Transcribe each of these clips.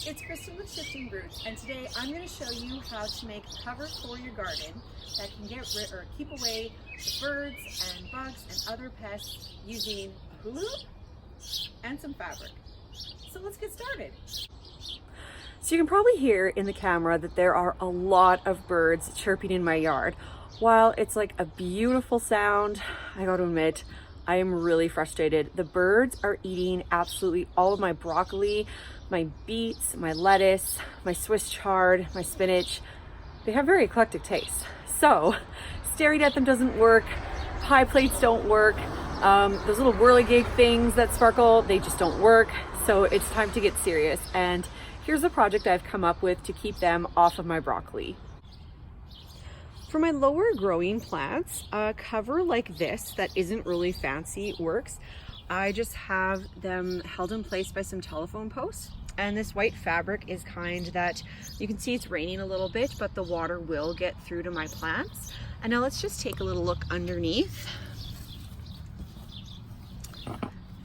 It's Kristen with Shifting Roots, and today I'm going to show you how to make a cover for your garden that can get rid or keep away the birds and bugs and other pests using a hula hoop and some fabric. So let's get started. So you can probably hear in the camera that there are a lot of birds chirping in my yard. While it's like a beautiful sound, I gotta admit, I am really frustrated. The birds are eating absolutely all of my broccoli, my beets, my lettuce, my Swiss chard, my spinach. They have very eclectic tastes. So staring at them doesn't work. Pie plates don't work. Those little whirligig things that sparkle, they just don't work. So it's time to get serious. And here's a project I've come up with to keep them off of my broccoli. For my lower growing plants, a cover like this that isn't really fancy works. I just have them held in place by some telephone posts. And this white fabric is kind that you can see it's raining a little bit, but the water will get through to my plants. And now let's just take a little look underneath.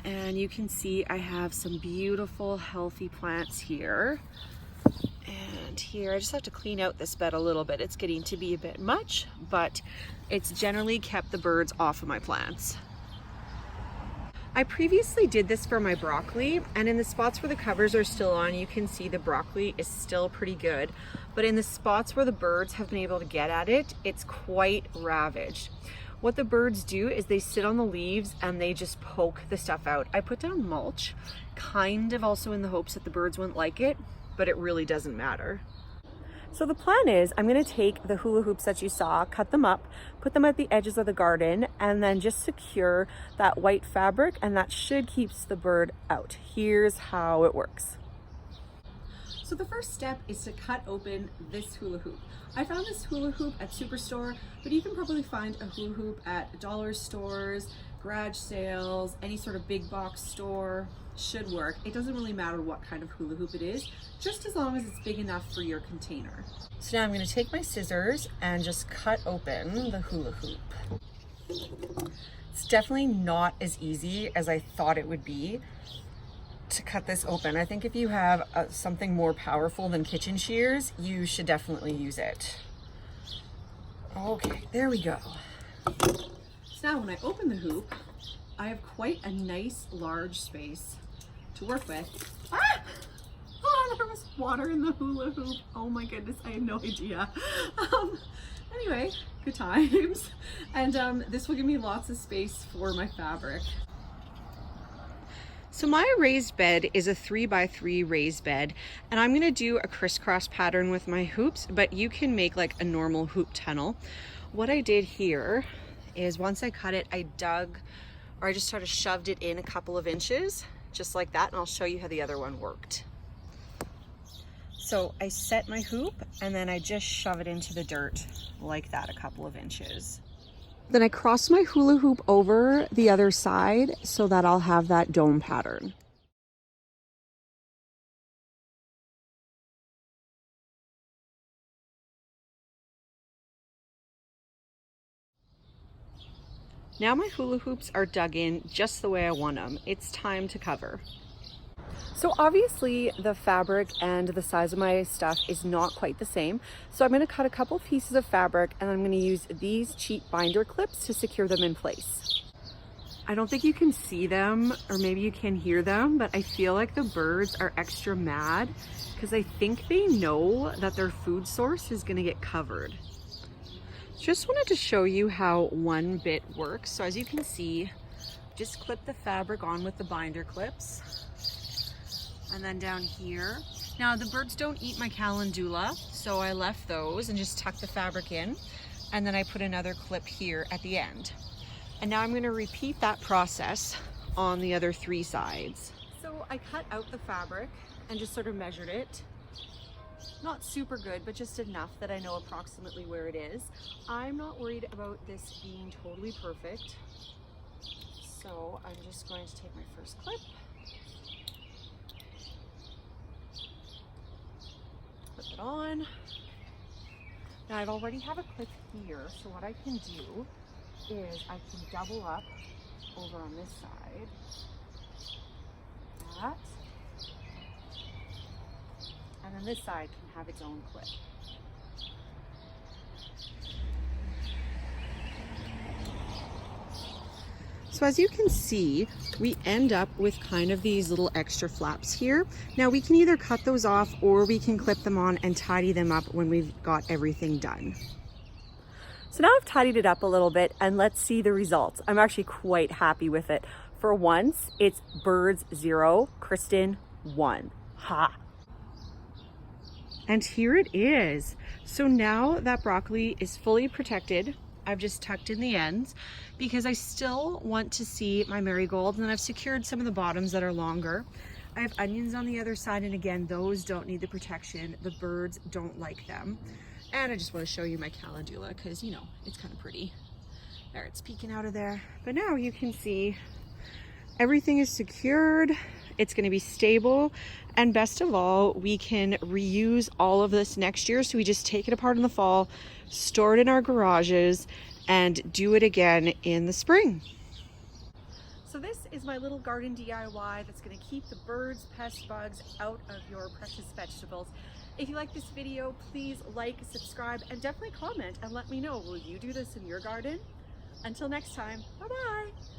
And you can see I have some beautiful, healthy plants here. And here, I just have to clean out this bed a little bit. It's getting to be a bit much, but it's generally kept the birds off of my plants. I previously did this for my broccoli, and in the spots where the covers are still on, you can see the broccoli is still pretty good. But in the spots where the birds have been able to get at it, it's quite ravaged. What the birds do is they sit on the leaves and they just poke the stuff out. I put down mulch, kind of also in the hopes that the birds wouldn't like it, but it really doesn't matter. So the plan is I'm going to take the hula hoops that you saw, cut them up, put them at the edges of the garden, and then just secure that white fabric, and that should keep the bird out. Here's how it works. So the first step is to cut open this hula hoop. I found this hula hoop at Superstore, but you can probably find a hula hoop at dollar stores, garage sales, any sort of big box store. Should work. It doesn't really matter what kind of hula hoop it is, just as long as it's big enough for your container. So now I'm going to take my scissors and just cut open the hula hoop. It's definitely not as easy as I thought it would be to cut this open. I think if you have something more powerful than kitchen shears, you should definitely use it. Okay, there we go. So now when I open the hoop, I have quite a nice large space to work with. Ah! Oh, there was water in the hula hoop. Oh my goodness, I had no idea. Anyway, good times. And this will give me lots of space for my fabric. So my raised bed is a 3x3 raised bed, and I'm gonna do a crisscross pattern with my hoops, but you can make like a normal hoop tunnel. What I did here is once I cut it, I just sort of shoved it in a couple of inches, just like that, and I'll show you how the other one worked. So I set my hoop, and then I just shove it into the dirt like that, a couple of inches. Then I cross my hula hoop over the other side so that I'll have that dome pattern. Now my hula hoops are dug in just the way I want them. It's time to cover. So obviously the fabric and the size of my stuff is not quite the same. So I'm going to cut a couple pieces of fabric, and I'm going to use these cheap binder clips to secure them in place. I don't think you can see them, or maybe you can hear them, but I feel like the birds are extra mad because I think they know that their food source is going to get covered. Just wanted to show you how one bit works. So as you can see, just clip the fabric on with the binder clips. And then down here. Now the birds don't eat my calendula, so I left those and just tucked the fabric in. And then I put another clip here at the end. And now I'm going to repeat that process on the other three sides. So I cut out the fabric and just sort of measured it. Not super good, but just enough that I know approximately where it is. I'm not worried about this being totally perfect. So I'm just going to take my first clip. Put it on. Now I already have a clip here, so what I can do is I can double up over on this side. That. then this side can have its own clip. So as you can see, we end up with kind of these little extra flaps here. Now we can either cut those off or we can clip them on and tidy them up when we've got everything done. So now I've tidied it up a little bit and let's see the results. I'm actually quite happy with it. For once, it's birds 0, Kristen 1. Ha! And here it is. So now that broccoli is fully protected, I've just tucked in the ends because I still want to see my marigolds, and I've secured some of the bottoms that are longer. I have onions on the other side, and again, those don't need the protection. The birds don't like them. And I just want to show you my calendula because, you know, it's kind of pretty. There, it's peeking out of there. But now you can see everything is secured. It's going to be stable. And best of all, we can reuse all of this next year. So we just take it apart in the fall, store it in our garages, and do it again in the spring. So this is my little garden DIY that's going to keep the birds, pests, bugs out of your precious vegetables. If you like this video, please like, subscribe, and definitely comment and let me know, will you do this in your garden? Until next time, bye-bye.